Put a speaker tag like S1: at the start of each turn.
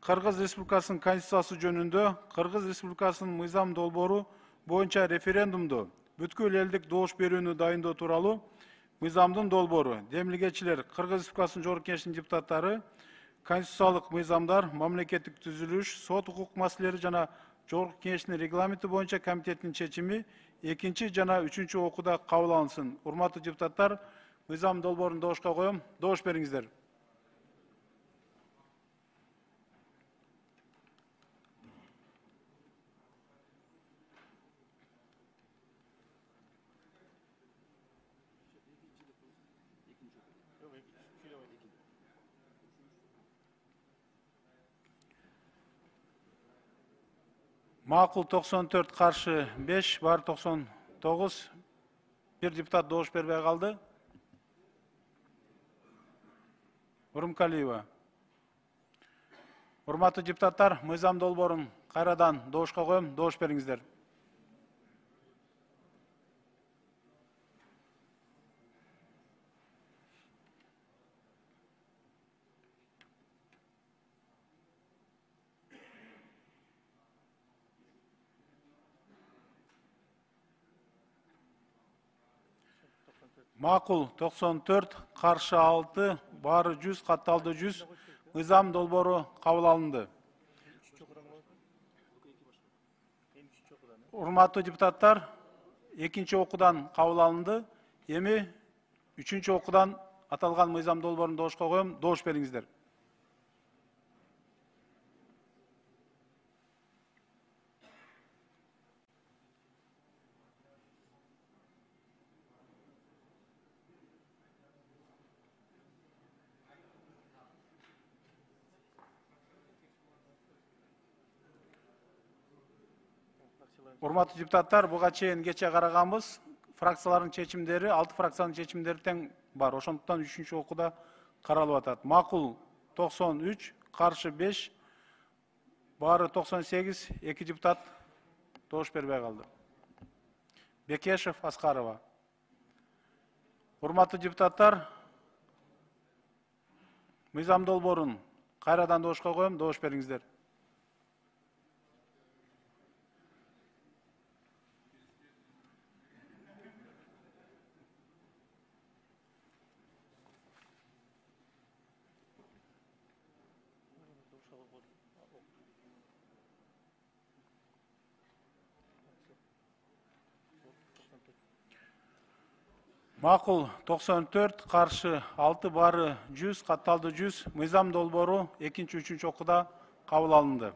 S1: Кыргыз Республикасынын Конституциясы жөнүндө Кыргыз Республикасынын мыйзам долбоору боюнча референдумду бүткүл элдик добуш берүүнү дайындоо тууралуу мыйзамдын долбоору. Демилгечилер, Кыргыз Республикасынын Жогорку Кеңешинин депутаттары конституциялык мыйзамдар, мамлекеттик түзүлүш, сот укук маселелери жана Жогорку Кеңештин регламенти боюнча комитеттин чечими экинчи жана үчүнчү окууда кабыл алынсын. Урматтуу депутаттар, мыйзам долбоорун добушка коем. Добуш бериңиздер. Макул 94, каршы 5, бар 99. Bir депутат добуш бербей калды. Урумкалиева. Урматтуу депутаттар, мыйзам долбоорун кайрадан добушка коем. Добуш бериңиздер. Макул 94, каршы 6, бары 100, катталды 100. Мыйзам долбоору кабыл алынды. Урматтуу депутаттар, экинчи окуудан кабыл алынды. Эми үчүнчү окуудан аталган мыйзам долбоорун добушка коем. Добуш бериңиздер. Урматтуу депутаттар, буга чейин кече караганбыз. Фракциялардын чечимдери, 6 фракциянын чечимдери тең бар. Ошондуктан үчүнчү окууда каралып атат. Макул 93, каршы 5, бары 98, 2 депутат добуш бербей калды. Бекешев, Аскарова. Урматтуу депутаттар, мыйзам долбоорун кайрадан добушка коем. Добуш бериңиздер. Макул 94, каршы 6, бары 100, катталды 100. Мыйзам долбоору экинчи, үчүнчү окууда кабыл алынды.